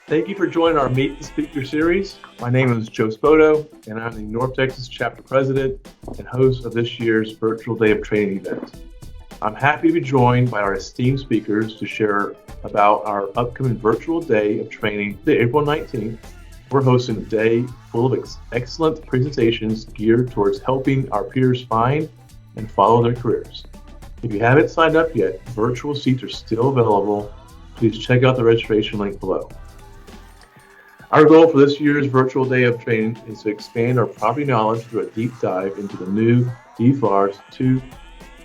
Thank you for joining our Meet the Speaker series. My name is Joe Spoto, and I'm the North Texas Chapter President and host of this year's Virtual Day of Training event. I'm happy to be joined by our esteemed speakers to share about our upcoming Virtual Day of Training, April 19th. We're hosting a day full of excellent presentations geared towards helping our peers find and follow their careers. If you haven't signed up yet, virtual seats are still available. Please check out the registration link below. Our goal for this year's Virtual Day of Training is to expand our property knowledge through a deep dive into the new DFAR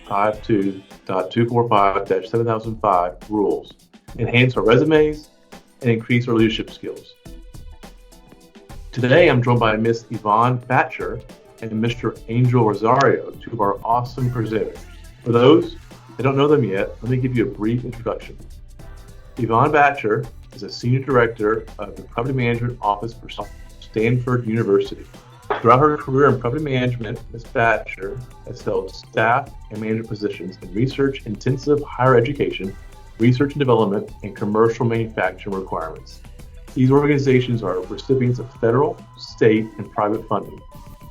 252.245-7005 rules, enhance our resumes, and increase our leadership skills. Today, I'm joined by Ms. Yvonne Batcher and Mr. Angel Rosario, two of our awesome presenters. For those that don't know them yet, let me give you a brief introduction. Yvonne Batcher is a Senior Director of the Property Management Office for Stanford University. Throughout her career in property management, Ms. Batcher has held staff and management positions in research-intensive higher education, research and development, and commercial manufacturing requirements. These organizations are recipients of federal, state, and private funding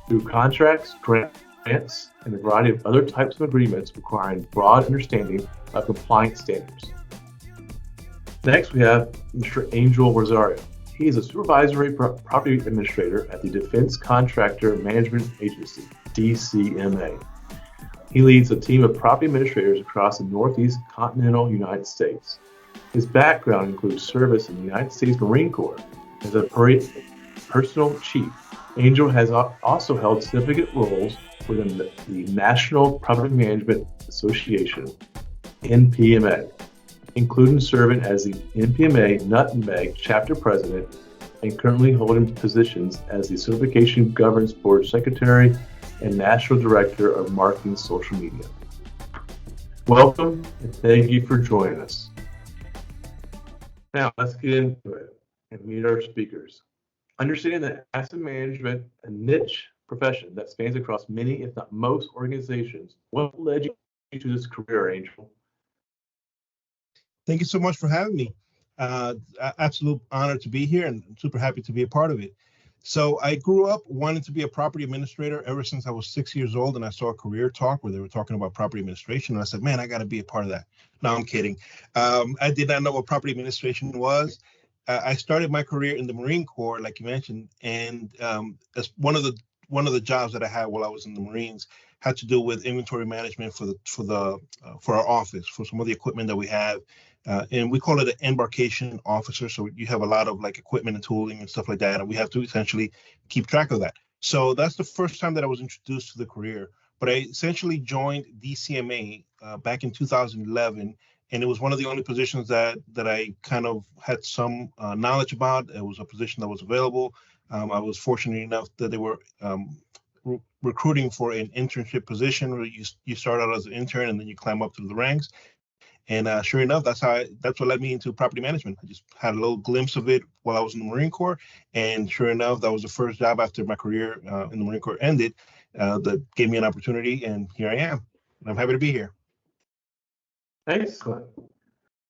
through contracts, grants, and a variety of other types of agreements requiring broad understanding of compliance standards. Next, we have Mr. Angel Rosario. He is a supervisory property administrator at the Defense Contractor Management Agency, DCMA. He leads a team of property administrators across the Northeast continental United States. His background includes service in the United States Marine Corps as a personal chief. Angel has also held significant roles within the National Property Management Association, NPMA, including serving as the NPMA Nutmeg Chapter President and currently holding positions as the Certification Governance Board Secretary and National Director of Marketing Social Media. Welcome and thank you for joining us. Now let's get into it and meet our speakers. Understanding that asset management, a niche profession that spans across many, if not most, organizations, what led you to this career, Angel? Thank you so much for having me. Absolute honor to be here and super happy to be a part of it. So I grew up wanting to be a property administrator ever since I was 6 years old, and I saw a career talk where they were talking about property administration, and I said, man, I got to be a part of that. No, I'm kidding. I did not know what property administration was. I started my career in the Marine Corps, like you mentioned, and as one of the jobs that I had while I was in the Marines had to do with inventory management for our office, for some of the equipment that we have. And we call it an embarkation officer. So you have a lot of like equipment and tooling and stuff like that. And we have to essentially keep track of that. So that's the first time that I was introduced to the career. But I essentially joined DCMA back in 2011. And it was one of the only positions that I kind of had some knowledge about. It was a position that was available. I was fortunate enough that they were recruiting for an internship position where you start out as an intern and then you climb up through the ranks. And sure enough, that's what led me into property management. I just had a little glimpse of it while I was in the Marine Corps. And sure enough, that was the first job after my career in the Marine Corps ended that gave me an opportunity. And here I am. And I'm happy to be here. Excellent.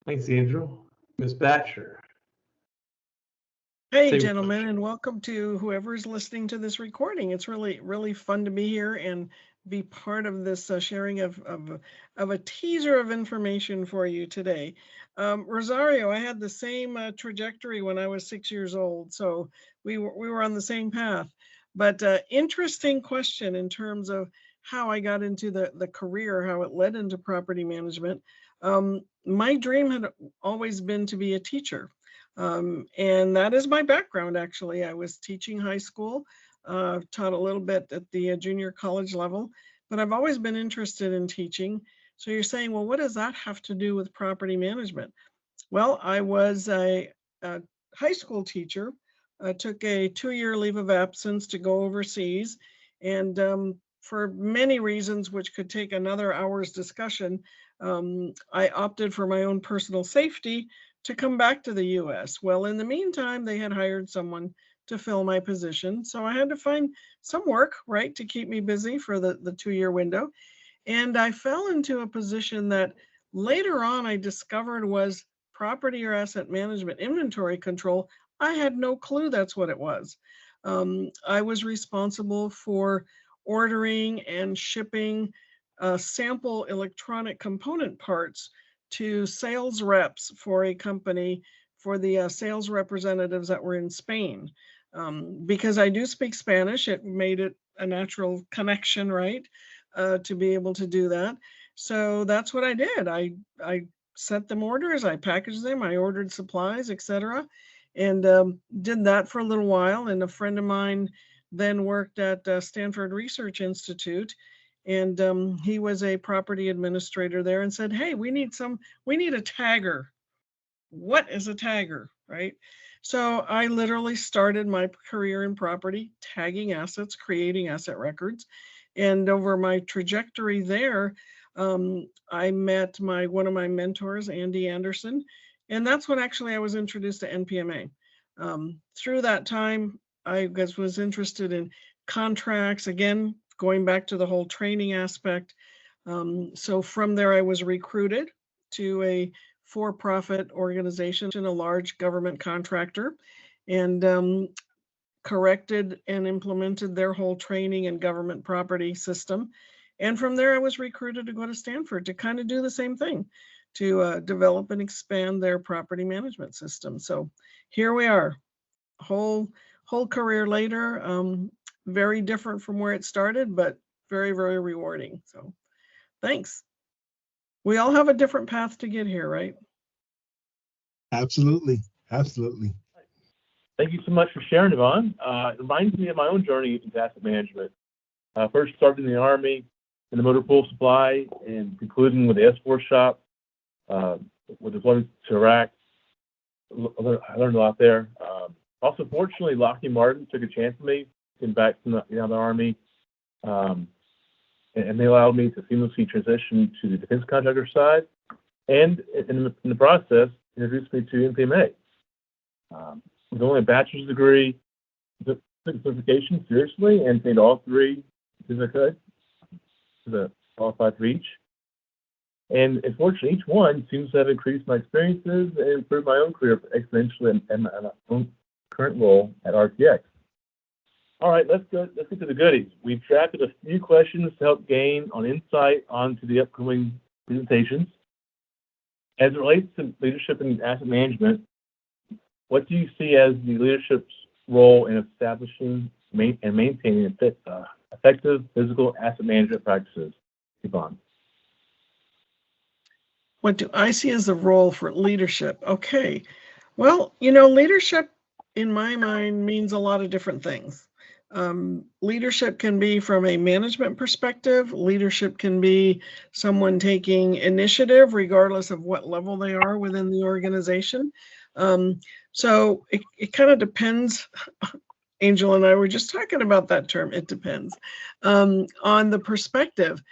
Thanks, Angel. Ms. Batcher. Hey, gentlemen, and welcome to whoever's listening to this recording. It's really, really fun to be here and be part of this sharing of a teaser of information for you today. Rosario, I had the same trajectory when I was 6 years old, so we were on the same path. But interesting question in terms of how I got into the career, how it led into property management. My dream had always been to be a teacher. And that is my background, actually. I was teaching high school, taught a little bit at the junior college level, but I've always been interested in teaching. So you're saying, well, what does that have to do with property management? Well, I was a high school teacher. I took a 2-year leave of absence to go overseas. And for many reasons, which could take another hour's discussion, I opted for my own personal safety to come back to the US. Well, in the meantime, they had hired someone to fill my position. So I had to find some work, right, to keep me busy for the 2-year window. And I fell into a position that later on I discovered was property or asset management inventory control I had no clue that's what it was. I was responsible for ordering and shipping sample electronic component parts to sales reps for a company, for the sales representatives that were in Spain. Because I do speak Spanish, it made it a natural connection, right, to be able to do that. So that's what I did. I sent them orders, I packaged them, I ordered supplies, etc., and did that for a little while. And a friend of mine then worked at Stanford Research Institute, and he was a property administrator there, and said, "Hey, we need a tagger." What is a tagger, right? So I literally started my career in property, tagging assets, creating asset records. And over my trajectory there, I met one of my mentors, Andy Anderson, and that's when actually I was introduced to NPMA. Through that time, I was interested in contracts, again, going back to the whole training aspect. So from there, I was recruited to a for-profit organization, a large government contractor, and corrected and implemented their whole training and government property system. And from there, I was recruited to go to Stanford to kind of do the same thing, to develop and expand their property management system. So here we are, whole career later, very different from where it started, but very, very rewarding. So thanks. We all have a different path to get here, right? Absolutely. Absolutely. Thank you so much for sharing, Yvonne. It reminds me of my own journey into asset management. First started in the Army, in the motor pool supply, and concluding with the S4 shop, with deployments to Iraq. I learned a lot there. Also, fortunately, Lockheed Martin took a chance on me, came back from the Army, and they allowed me to seamlessly transition to the defense contractor side, and in the process, introduced me to NPMA. With only a bachelor's degree, took certification seriously and paid all three as I could, to qualified for each. And unfortunately, each one seems to have increased my experiences and improved my own career exponentially in my own current role at RTX. All right, let's get to the goodies. We've drafted a few questions to help gain on insight onto the upcoming presentations. As it relates to leadership and asset management, what do you see as the leadership's role in establishing and maintaining effective physical asset management practices? Yvonne. What do I see as the role for leadership? Okay. Well, leadership in my mind means a lot of different things. Leadership can be from a management perspective. Leadership can be someone taking initiative regardless of what level they are within the organization. So it kind of depends. Angel and I were just talking about that term, it depends, on the perspective.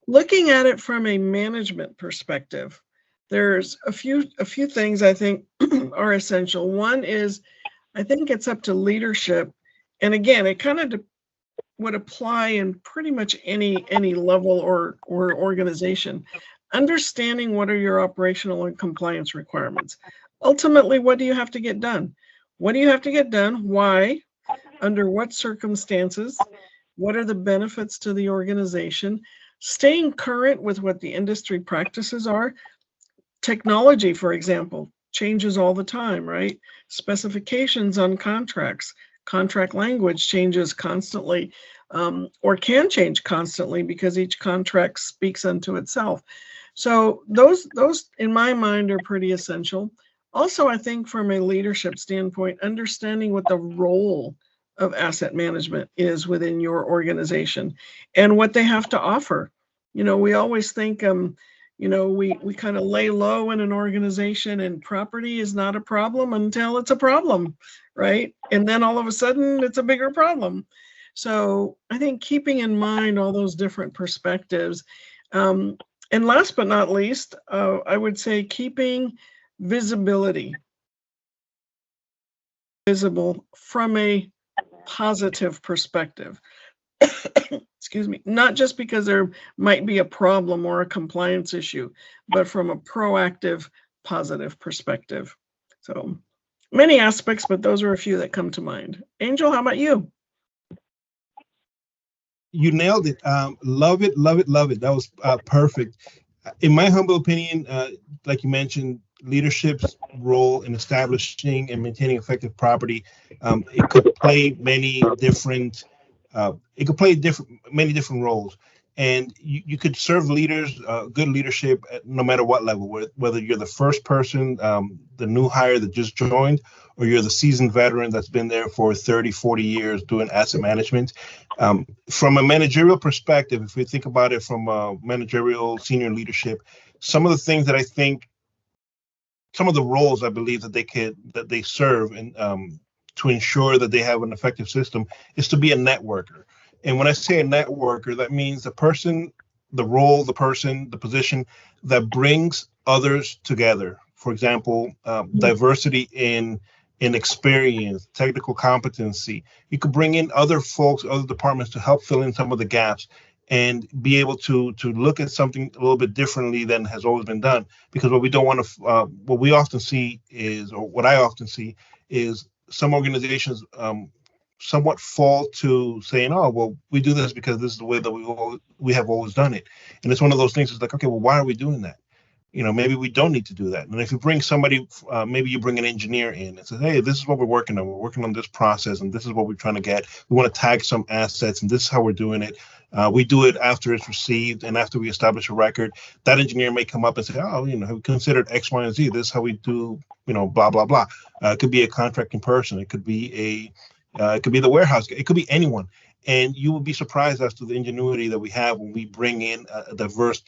Looking at it from a management perspective, there's a few things I think are essential. One is, I think it's up to leadership. And again, it kind of would apply in pretty much any level or organization. Understanding what are your operational and compliance requirements. Ultimately, what do you have to get done? What do you have to get done? Why? Under what circumstances? What are the benefits to the organization? Staying current with what the industry practices are. Technology, for example, changes all the time, right? Specifications on contracts, contract language changes constantly, or can change constantly because each contract speaks unto itself. So those in my mind are pretty essential. Also, I think from a leadership standpoint, understanding what the role of asset management is within your organization and what they have to offer. We always think, we kind of lay low in an organization and property is not a problem until it's a problem, right? And then all of a sudden it's a bigger problem. So I think keeping in mind all those different perspectives. And last but not least, I would say keeping visibility visible from a positive perspective. Excuse me, not just because there might be a problem or a compliance issue, but from a proactive, positive perspective. So Many aspects, but those are a few that come to mind. Angel, how about you? You nailed it. Love it, love it, love it. That was perfect. In my humble opinion, like you mentioned, leadership's role in establishing and maintaining effective property, it could play many different. Many different roles, and you could serve leaders, good leadership, no matter what level. Whether you're the first person, the new hire that just joined, or you're the seasoned veteran that's been there for 30, 40 years doing asset management. From a managerial perspective, if we think about it from a managerial senior leadership, some of the things that I think, some of the roles I believe that they serve and to ensure that they have an effective system is to be a networker. And when I say a networker, that means the person, the role, the person, the position that brings others together. For example, diversity in experience, technical competency. You could bring in other folks, other departments to help fill in some of the gaps and be able to look at something a little bit differently than has always been done. Because what we don't want to, what we often see is, or what I often see is some organizations somewhat fall to saying, "Oh, well, we do this because this is the way that we have always done it." And it's one of those things. It's like, okay, well, why are we doing that? Maybe we don't need to do that. And if you bring somebody, maybe you bring an engineer in and say, hey, this is what we're working on. We're working on this process, and this is what we're trying to get. We want to tag some assets, and this is how we're doing it. We do it after it's received and after we establish a record. That engineer may come up and say, oh, we considered X, Y, and Z. This is how we do, blah, blah, blah. It could be a contracting person. It could be it could be the warehouse. It could be anyone. And you will be surprised as to the ingenuity that we have when we bring in a diverse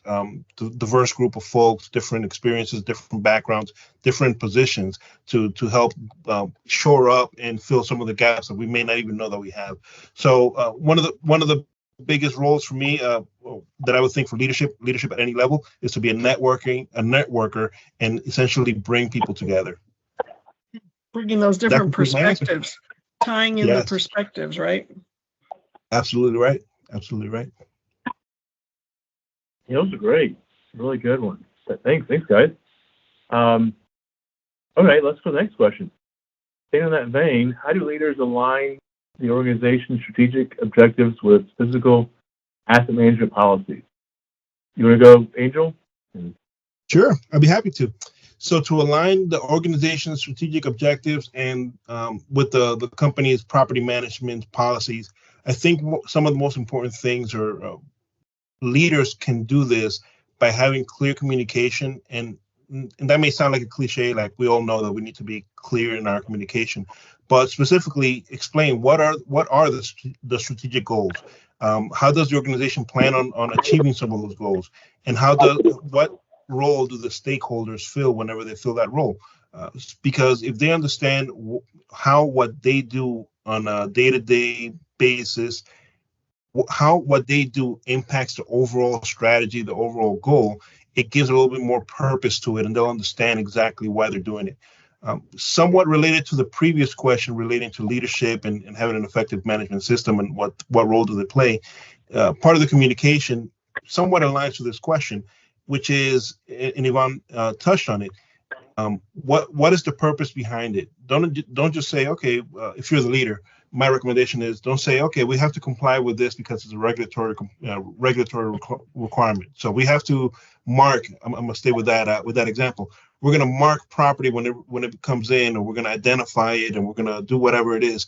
group of folks, different experiences, different backgrounds, different positions to help shore up and fill some of the gaps that we may not even know that we have. So one of the biggest roles for me that I would think for leadership at any level is to be a networker, and essentially bring people together. Bringing those different perspectives, tying in the perspectives, right? Absolutely right. Absolutely right. Yeah, those are great. Really good ones. Thanks, guys. Okay, let's go to the next question. Staying in that vein, how do leaders align the organization's strategic objectives with physical asset management policies? You want to go, Angel? Sure, I'd be happy to. So to align the organization's strategic objectives and with the company's property management policies, I think some of the most important things are leaders can do this by having clear communication, and that may sound like a cliche, like we all know that we need to be clear in our communication, but specifically explain what are the strategic goals. How does the organization plan on achieving some of those goals, and what role do the stakeholders fill whenever they fill that role? Because if they understand how what they do on a day-to-day basis, how what they do impacts the overall strategy, the overall goal, it gives a little bit more purpose to it, and they'll understand exactly why they're doing it. Somewhat related to the previous question relating to leadership and having an effective management system and what role do they play, part of the communication somewhat aligns to this question, which is, and Yvonne touched on it, what is the purpose behind it? Don't just say, okay, if you're the leader, my recommendation is don't say, okay, we have to comply with this because it's a regulatory requirement. So we have to mark. I'm gonna stay with that example. We're gonna mark property when it comes in, or we're gonna identify it, and we're gonna do whatever it is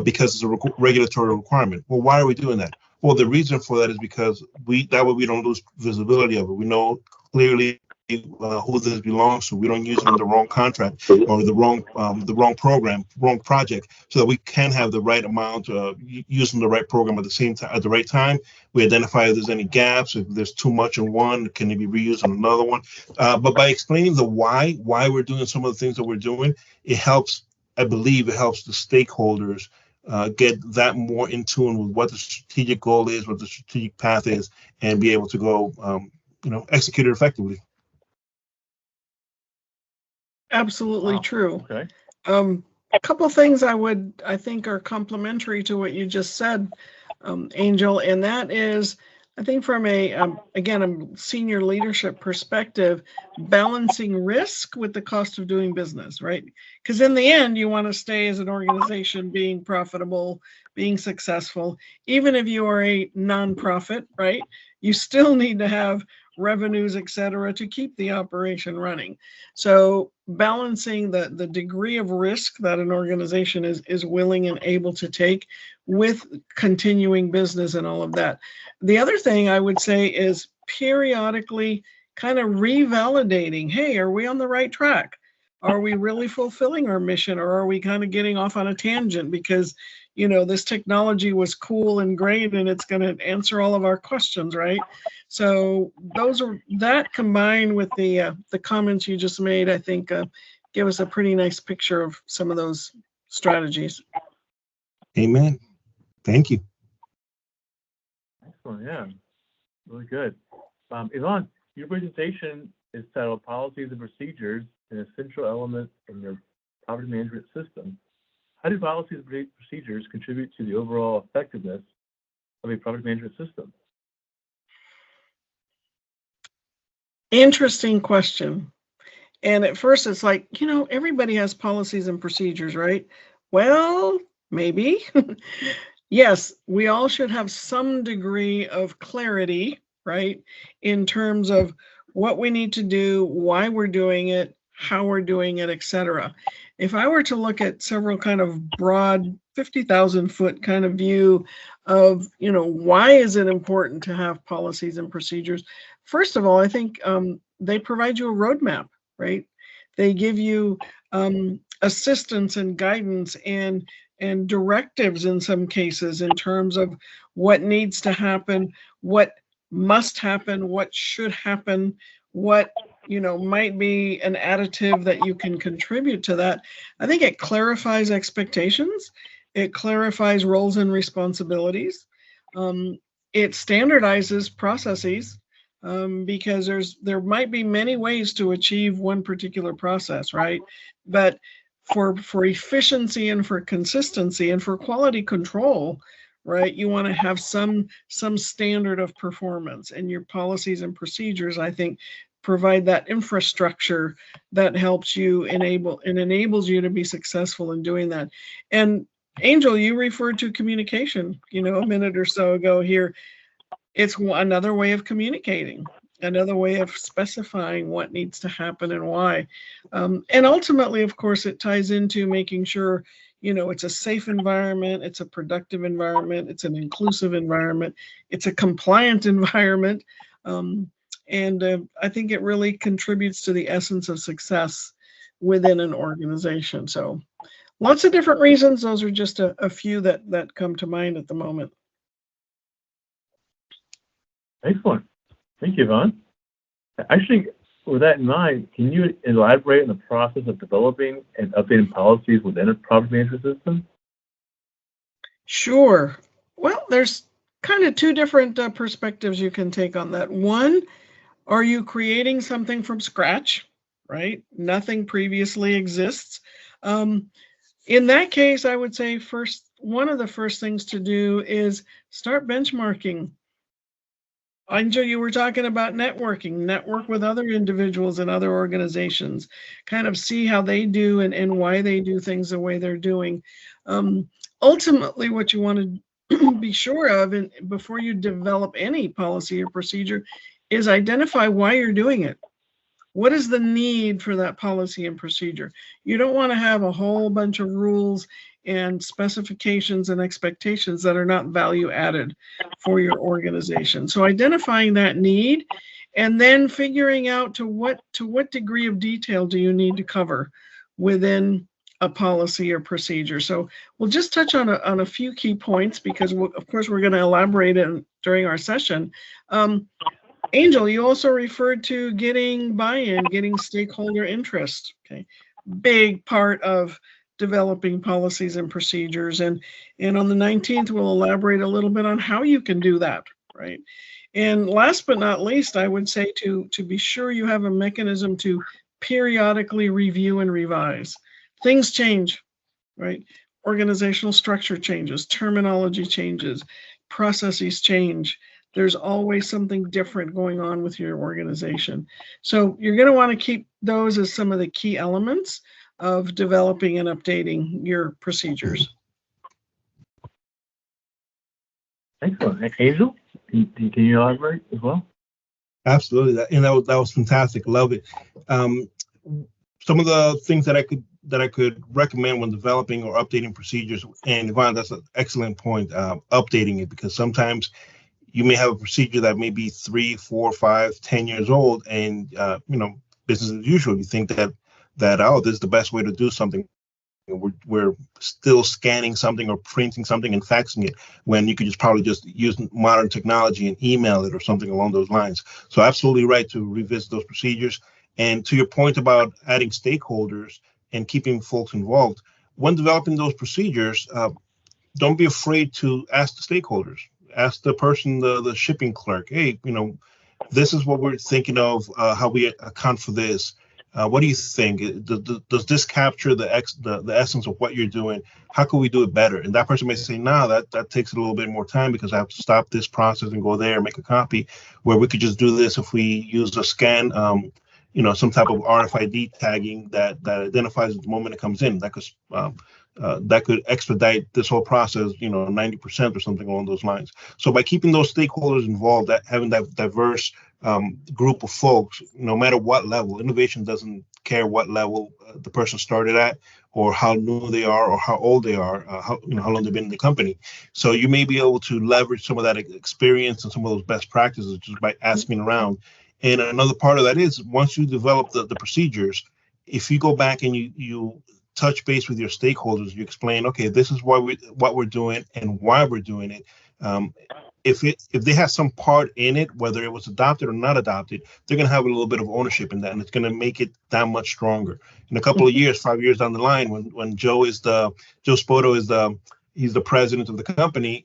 because it's a regulatory requirement. Well, why are we doing that? Well, the reason for that is because that way we don't lose visibility of it. We know clearly who this belongs to. We don't use it in the wrong contract or the wrong program, wrong project, so that we can have the right amount using the right program at the same time, at the right time. We identify if there's any gaps, if there's too much in one, can it be reused on another one? But by explaining the why we're doing some of the things that we're doing, it helps. I believe it helps the stakeholders get that more in tune with what the strategic goal is, what the strategic path is, and be able to go, execute it effectively. Absolutely true. Okay. A couple of things I think are complementary to what you just said, Angel, and that is I think from again, a senior leadership perspective, balancing risk with the cost of doing business, right? Because in the end, you want to stay as an organization being profitable, being successful. Even if you are a nonprofit, right? You still need to have revenues, et cetera, to keep the operation running. So balancing the degree of risk that an organization is willing and able to take with continuing business and all of that. The other thing I would say is periodically kind of revalidating, hey, are we on the right track? Are we really fulfilling our mission, or are we kind of getting off on a tangent because, this technology was cool and great and it's going to answer all of our questions, right? So that combined with the comments you just made, I think give us a pretty nice picture of some of those strategies. Amen. Thank you. Excellent. Yeah, really good. Yvonne, your presentation is titled Policies and Procedures, an Essential Element in Your Property Management System. How do policies and procedures contribute to the overall effectiveness of a property management system? Interesting question. And at first it's like, everybody has policies and procedures, right? Well, maybe. Yes, we all should have some degree of clarity, right, in terms of what we need to do, why we're doing it, how we're doing it, etc. If I were to look at several kind of broad 50,000 foot kind of view of, why is it important to have policies and procedures? First of all, I think they provide you a roadmap, right? They give you assistance and guidance and directives in some cases in terms of what needs to happen, what must happen, what should happen, what might be an additive that you can contribute to that. I think it clarifies expectations, it clarifies roles and responsibilities, it standardizes processes, because there might be many ways to achieve one particular process, right? But for efficiency and for consistency and for quality control, right, you want to have some standard of performance, and your policies and procedures, I think, provide that infrastructure that helps you enables you to be successful in doing that. And Angel, you referred to communication, a minute or so ago here. It's another way of communicating, another way of specifying what needs to happen and why. And ultimately, of course, it ties into making sure, it's a safe environment, it's a productive environment, it's an inclusive environment, it's a compliant environment. And I think it really contributes to the essence of success within an organization. So lots of different reasons. Those are just a few that come to mind at the moment. Excellent. Thank you, Yvonne. Actually, with that in mind, can you elaborate on the process of developing and updating policies within a property management system? Sure. Well, there's kind of two different perspectives you can take on that. One, are you creating something from scratch, right? Nothing previously exists. In that case, I would say one of the first things to do is start benchmarking. Angel, you were talking about network with other individuals and other organizations, kind of see how they do and why they do things the way they're doing. Ultimately, what you want to be sure of before you develop any policy or procedure is identify why you're doing it. What is the need for that policy and procedure? You don't want to have a whole bunch of rules and specifications and expectations that are not value added for your organization. So identifying that need and then figuring out to what degree of detail do you need to cover within a policy or procedure. So we'll just touch on a few key points because of course we're going to elaborate during our session. Angel, you also referred to getting buy-in, getting stakeholder interest. Okay, big part of developing policies and procedures. And on the 19th, we'll elaborate a little bit on how you can do that, right? And last but not least, I would say to be sure you have a mechanism to periodically review and revise. Things change, right? Organizational structure changes, terminology changes, processes change. There's always something different going on with your organization. So you're going to want to keep those as some of the key elements of developing and updating your procedures. Excellent. Angel, can you elaborate as well? Absolutely, that was fantastic. Love it. Some of the things that I could recommend when developing or updating procedures, and Yvonne, that's an excellent point. Updating it, because sometimes you may have a procedure that may be 3, 4, 5, 10 years old, and business as usual. You think that this is the best way to do something. We're still scanning something or printing something and faxing it, when you could probably just use modern technology and email it or something along those lines. So absolutely right to revisit those procedures. And to your point about adding stakeholders and keeping folks involved, when developing those procedures, don't be afraid to ask the stakeholders. Ask the person, the shipping clerk, hey, this is what we're thinking of, how we account for this. What do you think? Does this capture the essence of what you're doing? How can we do it better? And that person may say, no, that takes a little bit more time because I have to stop this process and go there and make a copy, where we could just do this if we use a scan, some type of RFID tagging that identifies at the moment it comes in. That could expedite this whole process, 90% or something along those lines. So by keeping those stakeholders involved, having that diverse group of folks, no matter what level, innovation doesn't care what level the person started at, or how new they are, or how old they are, how long they've been in the company. So you may be able to leverage some of that experience and some of those best practices just by asking around. And another part of that is, once you develop the procedures, if you go back and you touch base with your stakeholders, you explain, okay, this is what we're doing and why we're doing it. If they have some part in it, whether it was adopted or not adopted, they're going to have a little bit of ownership in that, and it's going to make it that much stronger. In a couple of years, 5 years down the line, when Joe Spoto is he's the president of the company,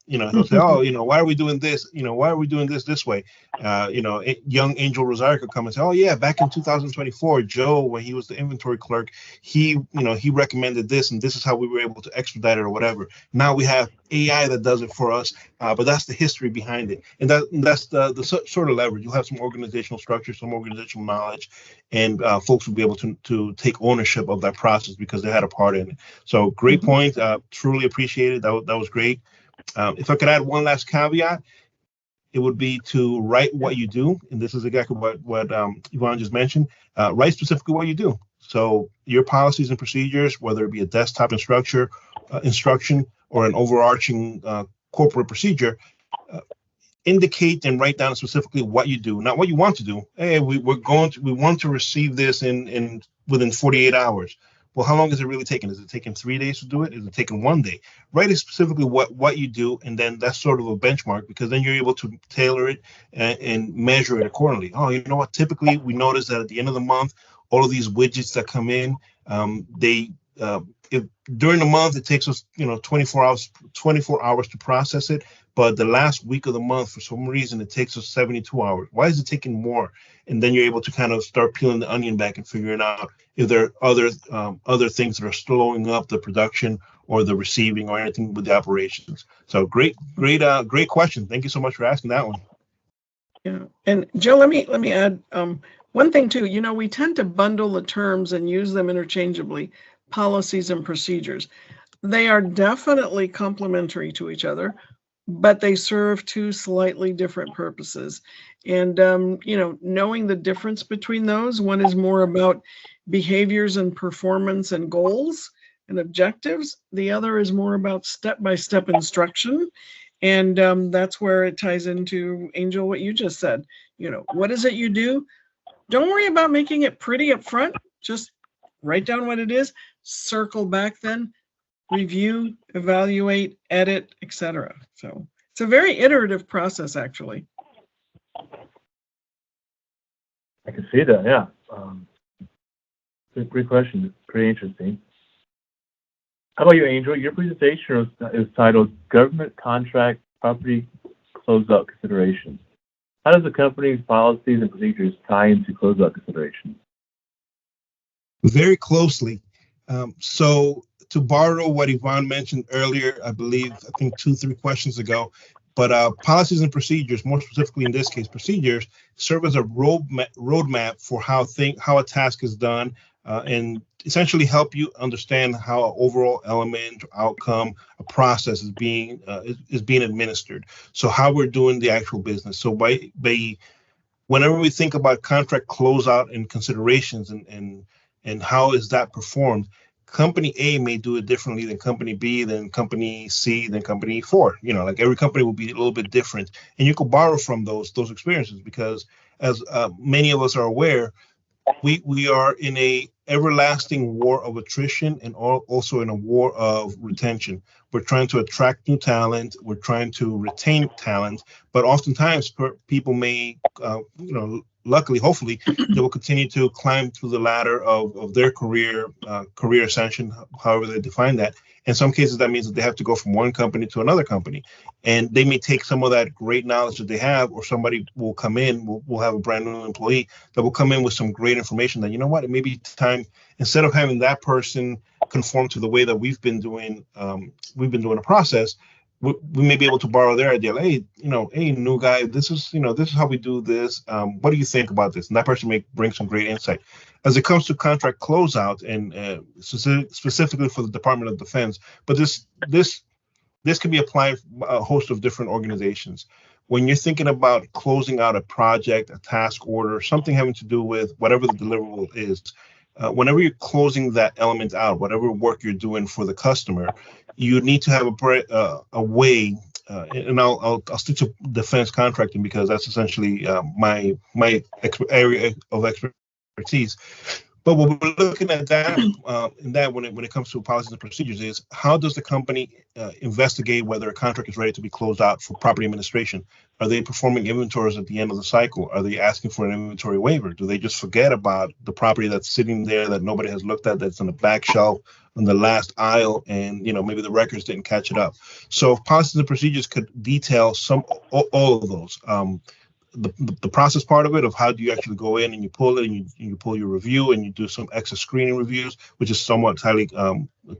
he'll say, oh, why are we doing this? Why are we doing this way? Young Angel Rosario could come and say, oh yeah, back in 2024, Joe, when he was the inventory clerk, he recommended this, and this is how we were able to expedite it or whatever. Now we have AI that does it for us, but that's the history behind it. And that's the sort of leverage. You'll have some organizational structure, some organizational knowledge, and folks will be able to take ownership of that process because they had a part in it. So great point. Truly appreciate it. That was great. If I could add one last caveat, it would be to write what you do. And this is exactly what Yvonne just mentioned. Write specifically what you do. So your policies and procedures, whether it be a desktop instruction or an overarching corporate procedure, indicate and write down specifically what you do, not what you want to do. Hey, we want to receive this in within 48 hours. Well, how long is it really taking? Is it taking 3 days to do it? Is it taking 1 day? Write it specifically what you do, and then that's sort of a benchmark, because then you're able to tailor it and measure it accordingly. Oh, you know what? Typically, we notice that at the end of the month, all of these widgets that come in, during the month it takes us 24 hours to process it, but the last week of the month, for some reason, it takes us 72 hours. Why is it taking more? And then you're able to kind of start peeling the onion back and figuring out if there are other things that are slowing up the production or the receiving or anything with the operations. So great question. Thank you so much for asking that one. Yeah, and Joe, let me add one thing too. We tend to bundle the terms and use them interchangeably, policies and procedures. They are definitely complementary to each other, but they serve two slightly different purposes. And, knowing the difference between those, one is more about behaviors and performance and goals and objectives. The other is more about step-by-step instruction. And that's where it ties into, Angel, what you just said. What is it you do? Don't worry about making it pretty up front. Just write down what it is, circle back then, review, evaluate, edit, etc. So it's a very iterative process, actually. I can see that, yeah. Great question. Pretty interesting. How about you, Angel? Your presentation is titled Government Contract Property Closeout Considerations. How does the company's policies and procedures tie into closeout considerations? Very closely. So to borrow what Yvonne mentioned earlier, I think 2-3 questions ago, But policies and procedures, more specifically in this case, procedures, serve as a roadmap for how a task is done, and essentially help you understand how an overall element, outcome, a process is being administered. So how we're doing the actual business. So whenever we think about contract closeout and considerations and how is that performed, company A may do it differently than company B, than company C, than company 4. Like every company will be a little bit different, and you can borrow from those experiences, because as many of us are aware, we are in a everlasting war of attrition, and also in a war of retention. We're trying to attract new talent, we're trying to retain talent, but oftentimes people may, luckily, hopefully, they will continue to climb through the ladder of their career ascension, however they define that. In some cases, that means that they have to go from one company to another company, and they may take some of that great knowledge that they have, or somebody will come in, we'll have a brand new employee that will come in with some great information that, it may be time, instead of having that person conform to the way that we've been doing a process, we may be able to borrow their idea. Hey, hey, new guy, this is how we do this. What do you think about this? And that person may bring some great insight. As it comes to contract closeout, and specifically for the Department of Defense, but this can be applied a host of different organizations. When you're thinking about closing out a project, a task order, something having to do with whatever the deliverable is, whenever you're closing that element out, whatever work you're doing for the customer, you need to have a way, and I'll stick to defense contracting because that's essentially my area of expertise. But what we're looking at when it comes to policies and procedures is, how does the company investigate whether a contract is ready to be closed out for property administration? Are they performing inventories at the end of the cycle? Are they asking for an inventory waiver? Do they just forget about the property that's sitting there that nobody has looked at, that's on the back shelf on the last aisle, and maybe the records didn't catch it up? So policies and procedures could detail all of those. The process part of it, of how do you actually go in and you pull it, and you pull your review, and you do some extra screening reviews, which is somewhat highly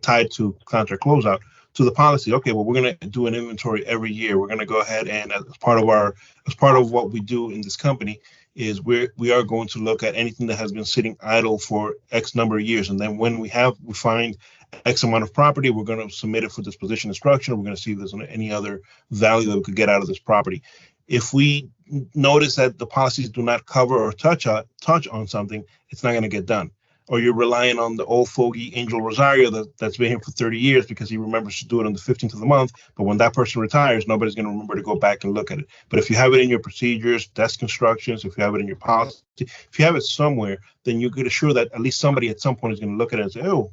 tied to contract closeout, to the policy. Okay, well, we're going to do an inventory every year. We're going to go ahead, and as part of what we do in this company is we are going to look at anything that has been sitting idle for X number of years, and then when we find X amount of property, we're going to submit it for disposition instruction. We're going to see if there's any other value that we could get out of this property. If we notice that the policies do not cover or touch on something, it's not going to get done. Or you're relying on the old fogey Angel Rosario that's been here for 30 years because he remembers to do it on the 15th of the month. But when that person retires, nobody's going to remember to go back and look at it. But if you have it in your procedures, desk instructions, if you have it in your policy, if you have it somewhere, then you get assured that at least somebody at some point is going to look at it and say, oh,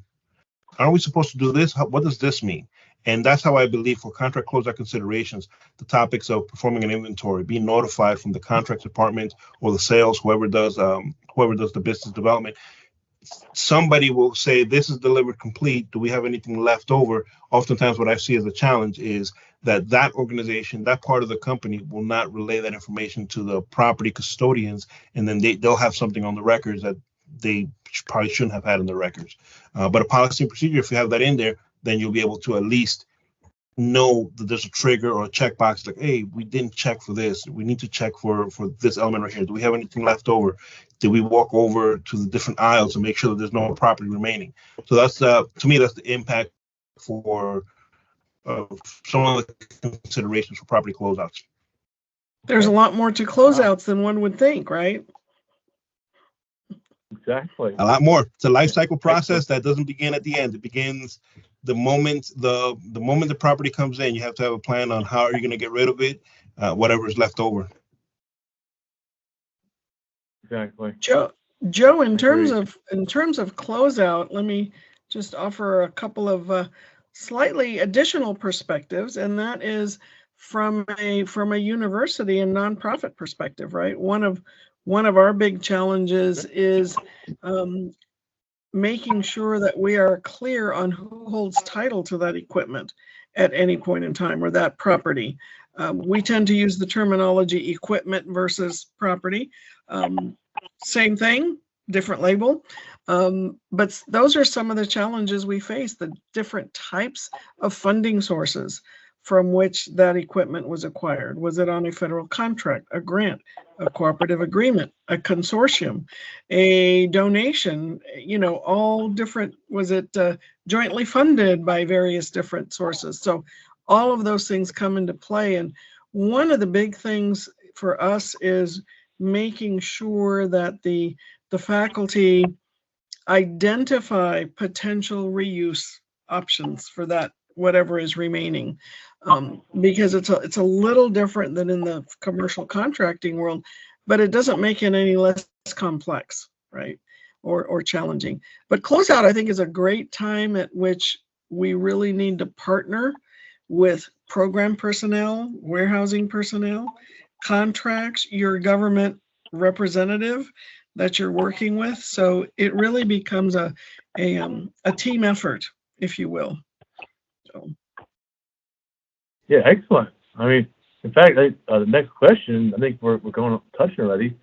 aren't we supposed to do this? What does this mean? And that's how I believe for contract closeout considerations, the topics of performing an inventory, being notified from the contract department or the sales, whoever does the business development, somebody will say, this is delivered complete. Do we have anything left over? Oftentimes what I see as a challenge is that organization, that part of the company, will not relay that information to the property custodians, and then they'll have something on the records that they probably shouldn't have had in the records. But a policy and procedure, if you have that in there, then you'll be able to at least know that there's a trigger or a checkbox like, hey, we didn't check for this. We need to check for this element right here. Do we have anything left over? Did we walk over to the different aisles and make sure that there's no property remaining? So that's, to me, that's the impact for some of the considerations for property closeouts. There's a lot more to closeouts than one would think, right? Exactly. A lot more. It's a life cycle process that doesn't begin at the end. It begins the moment the property comes in. You have to have a plan on how are you going to get rid of it, whatever is left over. Exactly. Joe, in terms of closeout, let me just offer a couple of slightly additional perspectives, and that is from a university and nonprofit perspective, right? One of our big challenges is making sure that we are clear on who holds title to that equipment at any point in time, or that property. We tend to use the terminology equipment versus property. Same thing, different label. But those are some of the challenges we face, the different types of funding sources. from which that equipment was acquired. Was it on a federal contract, a grant, a cooperative agreement, a consortium, a donation, all different? Was it jointly funded by various different sources? So all of those things come into play. And one of the big things for us is making sure that the faculty identify potential reuse options for that, whatever is remaining, because it's a little different than in the commercial contracting world, but it doesn't make it any less complex, right, or challenging. But closeout, I think, is a great time at which we really need to partner with program personnel, warehousing personnel, contracts, your government representative that you're working with. So it really becomes a team effort, if you will. So. Yeah, excellent. I mean, in fact, the next question, I think we're going touching already.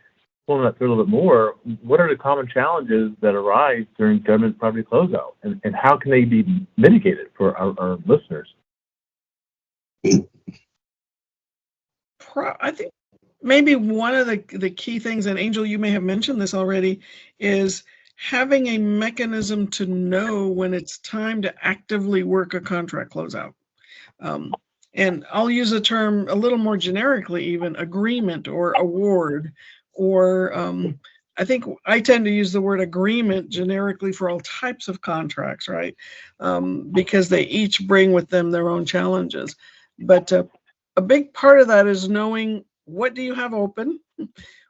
Pulling that through a little bit more. What are the common challenges that arise during government property closeout, and how can they be mitigated for our listeners? I think maybe one of the key things, and Angel, you may have mentioned this already, is having a mechanism to know when it's time to actively work a contract closeout. And I'll use a term a little more generically, even agreement or award, or I think I tend to use the word agreement generically for all types of contracts, right? Because they each bring with them their own challenges. But a big part of that is knowing, what do you have open?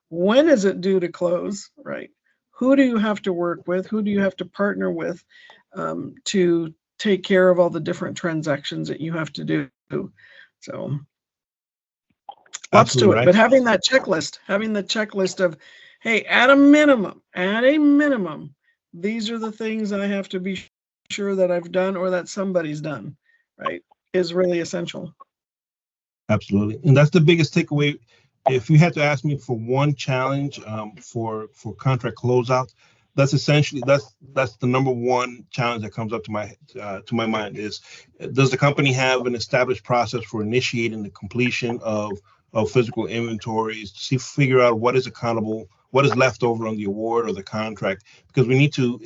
When is it due to close, right? Who do you have to work with? Who do you have to partner with to take care of all the different transactions that you have to do? So lots to it, right. But having the checklist of, hey, at a minimum, these are the things I have to be sure that I've done or that somebody's done, right, is really essential. Absolutely. And that's the biggest takeaway. If you had to ask me for one challenge for contract closeout, that's essentially that's the number one challenge that comes up to my mind is, does the company have an established process for initiating the completion of physical inventories to figure out what is accountable, what is left over on the award or the contract? Because we need to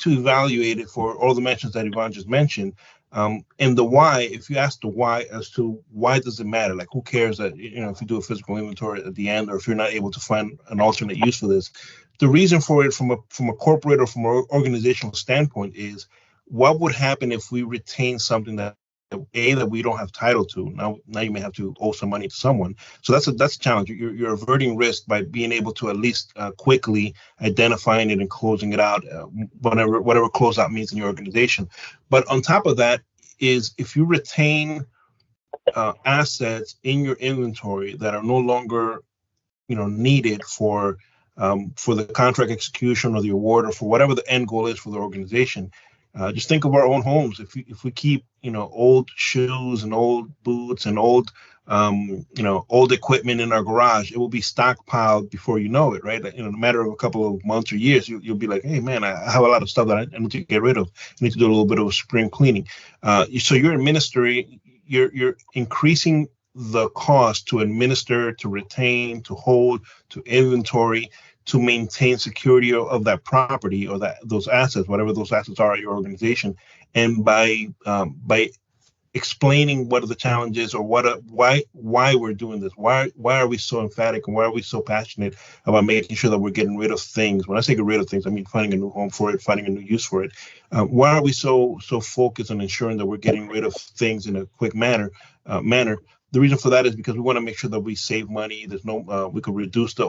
evaluate it for all the mentions that Yvonne just mentioned. And the why, if you ask the why as to why does it matter, like who cares that, if you do a physical inventory at the end, or if you're not able to find an alternate use for this, the reason for it from a corporate or from an organizational standpoint is, what would happen if we retain something that we don't have title to? Now you may have to owe some money to someone. So that's a challenge. You're averting risk by being able to at least quickly identifying it and closing it out, whatever closeout means in your organization. But on top of that is, if you retain assets in your inventory that are no longer needed for the contract execution or the award, or for whatever the end goal is for the organization. Just think of our own homes. If we keep old shoes and old boots and old equipment in our garage, it will be stockpiled before you know it, right? In a matter of a couple of months or years, you'll be like, hey man, I have a lot of stuff that I need to get rid of. I need to do a little bit of a spring cleaning. So you're increasing the cost to administer, to retain, to hold, to inventory, to maintain security of that property or those assets, whatever those assets are at your organization. And by explaining what are the challenges, or why we're doing this, why are we so emphatic, and why are we so passionate about making sure that we're getting rid of things? When I say get rid of things, I mean finding a new home for it, finding a new use for it. Why are we so focused on ensuring that we're getting rid of things in a quick manner? The reason for that is because we want to make sure that we save money. There's we could reduce the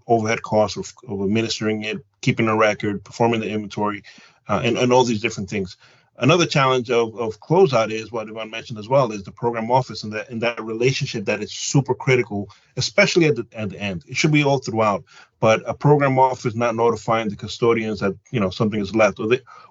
overhead costs of administering it, keeping a record, performing the inventory, and all these different things. Another challenge of closeout is what Yvonne mentioned as well, is the program office and that relationship that is super critical, especially at the end. It should be all throughout, but a program office not notifying the custodians that something is left,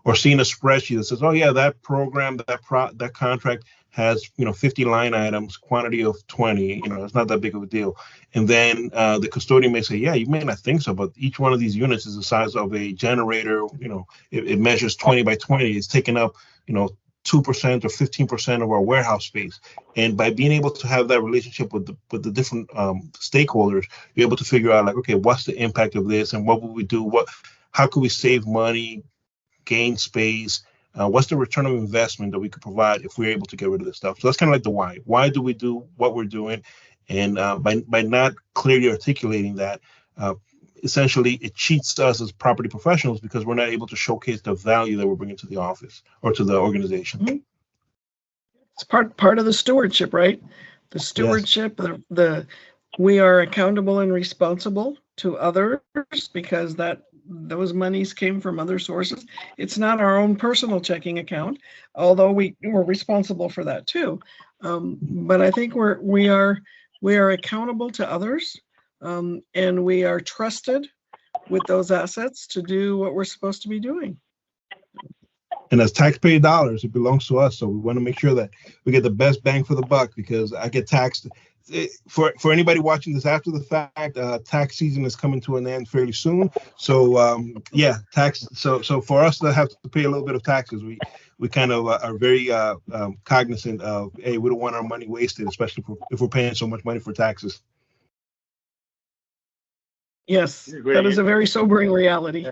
or seeing a spreadsheet that says, oh yeah, that program, that contract has 50 line items, quantity of 20. It's not that big of a deal. And then the custodian may say, yeah, you may not think so, but each one of these units is the size of a generator. It measures 20 by 20. It's taking up 2% or 15% of our warehouse space. And by being able to have that relationship with the different stakeholders, you're able to figure out like, okay, what's the impact of this, and what will we do? How could we save money, gain space? What's the return of investment that we could provide if we're able to get rid of this stuff? So that's kind of like the why. Why do we do what we're doing? And by not clearly articulating that, essentially it cheats us as property professionals because we're not able to showcase the value that we're bringing to the office or to the organization. Mm-hmm. It's part of the stewardship, right? The stewardship, yes. We are accountable and responsible to others because those monies came from other sources. It's not our own personal checking account, although we're responsible for that too. But I think we are accountable to others, and we are trusted with those assets to do what we're supposed to be doing. And as taxpayer dollars, it belongs to us. So we want to make sure that we get the best bang for the buck, because I get taxed. For anybody watching this after the fact, tax season is coming to an end fairly soon. So tax. So for us to have to pay a little bit of taxes, we kind of are very cognizant of, hey, we don't want our money wasted, especially if we're paying so much money for taxes. Yes, that is a very sobering reality.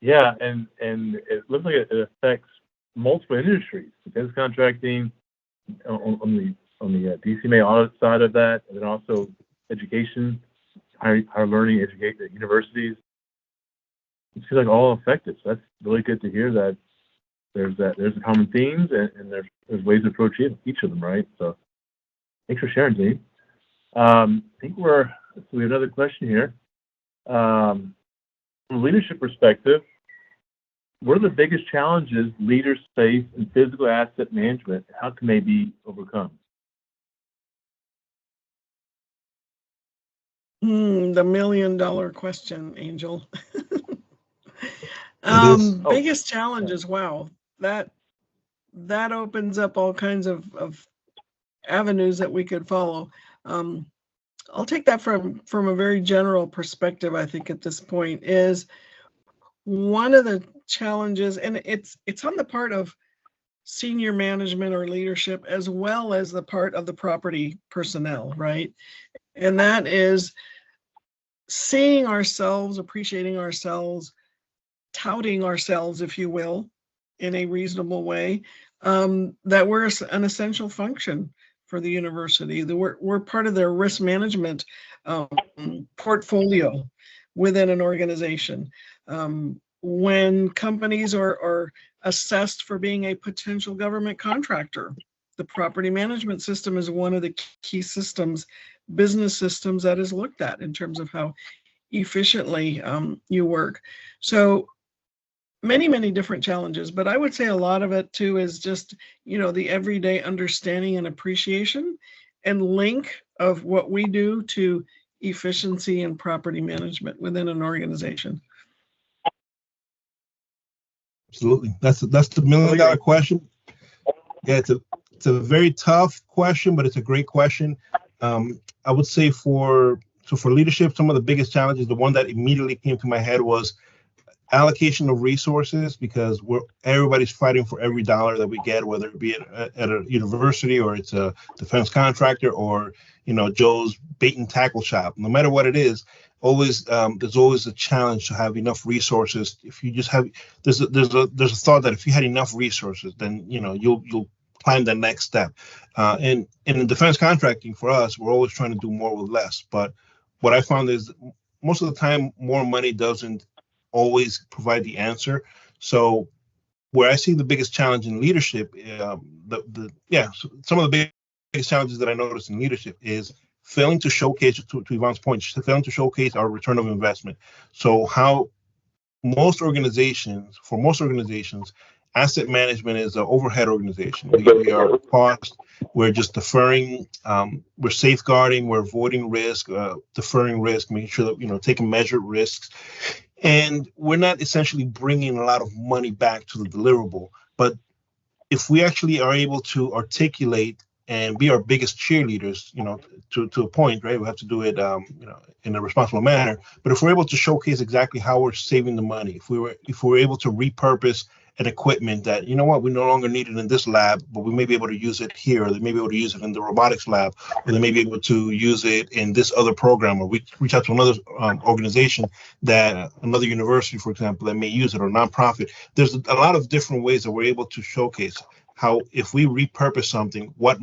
Yeah, and it looks like it affects multiple industries: defense contracting, on the DCMA audit side of that, and then also education, higher learning, education at universities. It seems like all affected. So that's really good to hear that there's a common themes and there's ways to approach each of them, right? So thanks for sharing, Dave. I think we have another question here. From a leadership perspective, what are the biggest challenges leaders face in physical asset management? How can they be overcome? The $1 million question, Angel. Biggest challenges. Wow, that opens up all kinds of avenues that we could follow. I'll take that from a very general perspective. I think at this point is one of the challenges, and it's on the part of senior management or leadership as well as the part of the property personnel, right? And that is seeing ourselves, appreciating ourselves, touting ourselves, if you will, in a reasonable way, that we're an essential function for the university. We're part of their risk management portfolio within an organization. When companies are assessed for being a potential government contractor, the property management system is one of the key systems, business systems, that is looked at in terms of how efficiently you work. So many different challenges, but I would say a lot of it too is just, the everyday understanding and appreciation and link of what we do to efficiency and property management within an organization. Absolutely. That's the $1 million question. Yeah, it's a very tough question, but it's a great question. I would say for leadership, some of the biggest challenges, the one that immediately came to my head was allocation of resources, because everybody's fighting for every dollar that we get, whether it be at a university or it's a defense contractor or Joe's bait and tackle shop. No matter what it is, there's always a challenge to have enough resources. If you just have there's a thought that if you had enough resources, then you'll climb the next step. And in defense contracting, for us, we're always trying to do more with less. But what I found is most of the time, more money doesn't always provide the answer. So where I see the biggest challenge in leadership, some of the biggest challenges that I noticed in leadership is failing to showcase, to Yvonne's point, failing to showcase our return of investment. So for most organizations, asset management is an overhead organization. We are cost, we're just deferring, we're safeguarding, we're avoiding risk, deferring risk, making sure that, taking measured risks. And we're not essentially bringing a lot of money back to the deliverable. But if we actually are able to articulate and be our biggest cheerleaders, to a point, right? We have to do it, in a responsible manner. But if we're able to showcase exactly how we're saving the money, if we're able to repurpose an equipment that, you know what, we no longer need it in this lab, but we may be able to use it here, or they may be able to use it in the robotics lab, or they may be able to use it in this other program, or we reach out to another organization, that another university, for example, that may use it, or nonprofit. There's a lot of different ways that we're able to showcase how, if we repurpose something, what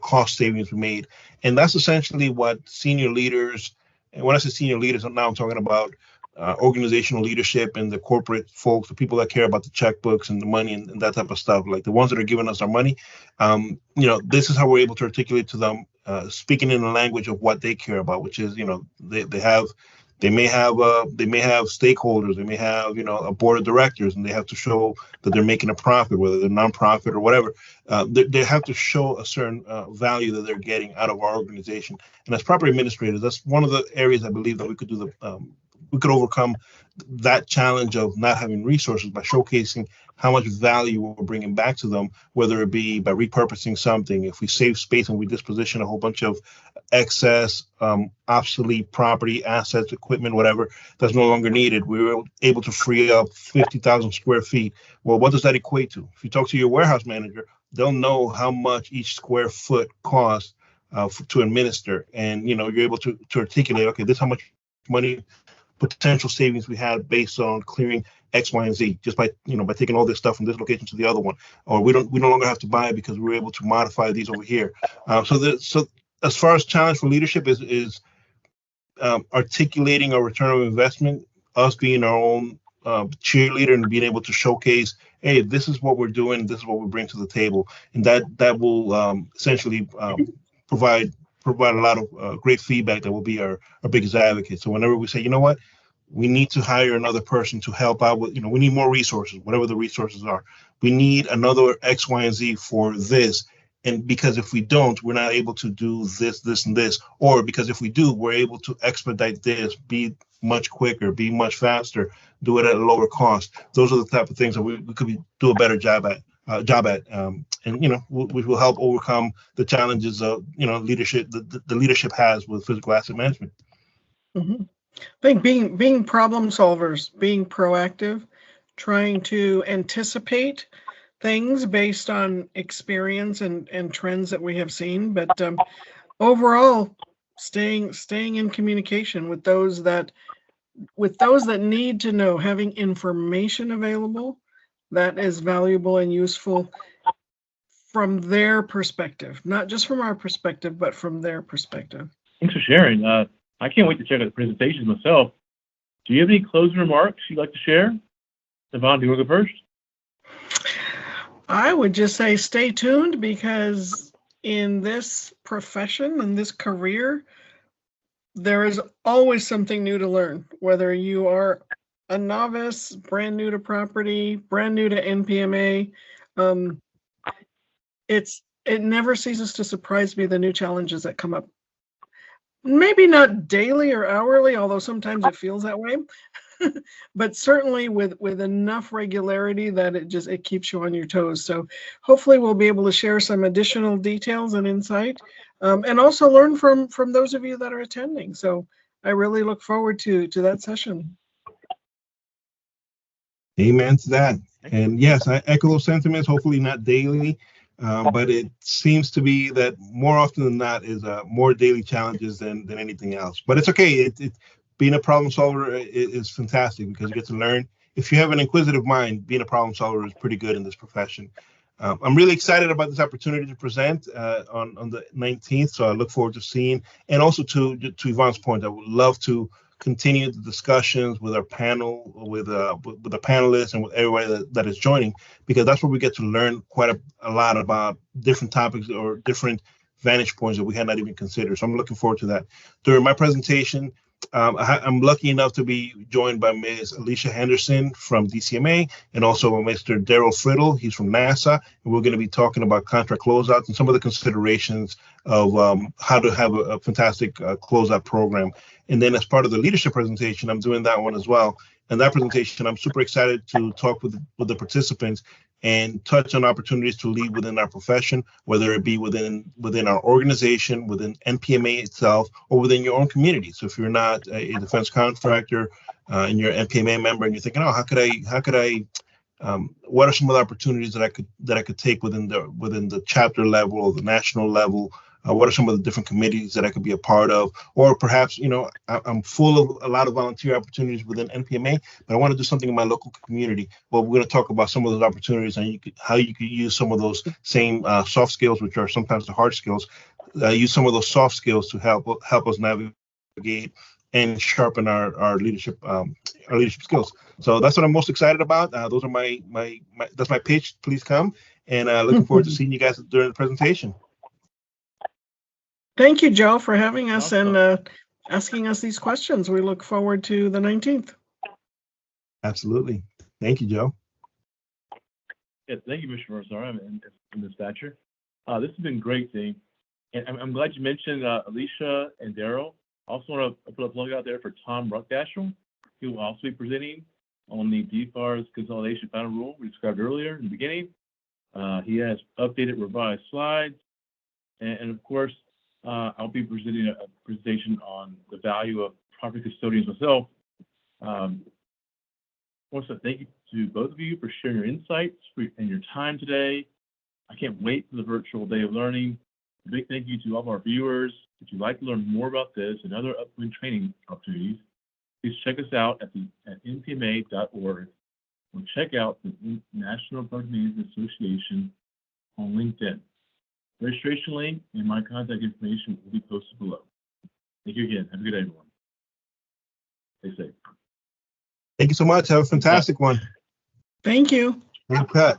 cost savings we made. And that's essentially what senior leaders, and when I say senior leaders, now I'm talking about organizational leadership and the corporate folks, the people that care about the checkbooks and the money and that type of stuff, like the ones that are giving us our money. This is how we're able to articulate to them, speaking in the language of what they care about, which is, they may have stakeholders, they may have, a board of directors, and they have to show that they're making a profit, whether they're nonprofit or whatever. They have to show a certain value that they're getting out of our organization. And as property administrators, that's one of the areas I believe that we could overcome that challenge of not having resources by showcasing how much value we're bringing back to them, whether it be by repurposing something. If we save space and we disposition a whole bunch of excess, obsolete property, assets, equipment, whatever, that's no longer needed, we were able to free up 50,000 square feet. Well, what does that equate to? If you talk to your warehouse manager, they'll know how much each square foot costs to administer. And, you're able to articulate, okay, this is how much money potential savings we had based on clearing X, Y, and Z, just by taking all this stuff from this location to the other one, or we no longer have to buy it because we were able to modify these over here. So as far as challenge for leadership is articulating our return on investment, us being our own cheerleader and being able to showcase, hey, this is what we're doing, this is what we bring to the table, and that will essentially provide a lot of great feedback that will be our biggest advocate. So whenever we say, you know what, we need to hire another person to help out with, we need more resources, whatever the resources are. We need another X, Y, and Z for this. And because if we don't, we're not able to do this, this, and this. Or because if we do, we're able to expedite this, be much quicker, be much faster, do it at a lower cost. Those are the type of things that we could do a better job at. And which will help overcome the challenges of leadership the leadership has with physical asset management. Mm-hmm. I think being problem solvers, being proactive, trying to anticipate things based on experience and trends that we have seen, but overall staying in communication with those that need to know, having information available that is valuable and useful from their perspective, not just from our perspective, but from their perspective. Thanks for sharing. I can't wait to check out the presentations myself. Do you have any closing remarks you'd like to share? Yvonne, do you want to go first? I would just say stay tuned, because in this profession, in this career, there is always something new to learn, whether you are a novice, brand new to property, brand new to NPMA. It never ceases to surprise me, the new challenges that come up. Maybe not daily or hourly, although sometimes it feels that way, but certainly with enough regularity that it keeps you on your toes. So hopefully we'll be able to share some additional details and insight, and also learn from those of you that are attending. So I really look forward to that session. Amen to that. And yes, I echo those sentiments, hopefully not daily, but it seems to be that more often than not is more daily challenges than anything else. But it's okay. Being a problem solver is fantastic, because you get to learn. If you have an inquisitive mind, being a problem solver is pretty good in this profession. I'm really excited about this opportunity to present on the 19th, so I look forward to seeing, and also to Yvonne's point, I would love to continue the discussions with our panel, with the panelists, and with everybody that is joining, because that's where we get to learn quite a lot about different topics or different vantage points that we had not even considered. So I'm looking forward to that. During my presentation, I'm lucky enough to be joined by Ms. Alicia Henderson from DCMA, and also Mr. Daryl Friddle. He's from NASA, and we're going to be talking about contract closeouts and some of the considerations of how to have a fantastic closeout program. And then as part of the leadership presentation, I'm doing that one as well. And that presentation, I'm super excited to talk with the participants and touch on opportunities to lead within our profession, whether it be within our organization, within NPMA itself, or within your own community. So if you're not a defense contractor and you're an NPMA member and you're thinking, oh, how could I what are some of the opportunities that I could take within the chapter level or the national level? What are some of the different committees that I could be a part of? Or perhaps, I'm full of a lot of volunteer opportunities within NPMA, but I want to do something in my local community. Well, we're going to talk about some of those opportunities and how you could use some of those same soft skills, which are sometimes the hard skills, use some of those soft skills to help us navigate and sharpen our leadership skills. So that's what I'm most excited about. Those are that's my pitch. Please come, and looking forward to seeing you guys during the presentation. Thank you, Joe, for having us and asking us these questions. We look forward to the 19th. Absolutely. Thank you, Joe. Yeah, thank you, Mr. Rosario and Ms. Thatcher. This has been great, thing. And I'm glad you mentioned Alicia and Daryl. I also want to put a plug out there for Tom Ruckdashel. He will also be presenting on the DFAR's consolidation final rule we described earlier in the beginning. He has updated, revised slides. And of course, I'll be presenting a presentation on the value of property custodians myself. I want to say thank you to both of you for sharing your insights and your time today. I can't wait for the virtual day of learning. A big thank you to all of our viewers. If you'd like to learn more about this and other upcoming training opportunities, please check us out at npma.org or check out the National Public Management Association on LinkedIn. Registration link and my contact information will be posted below. Thank you again. Have a good day, everyone. Stay safe. Thank you so much. Have a fantastic one. Thank you. Good cut.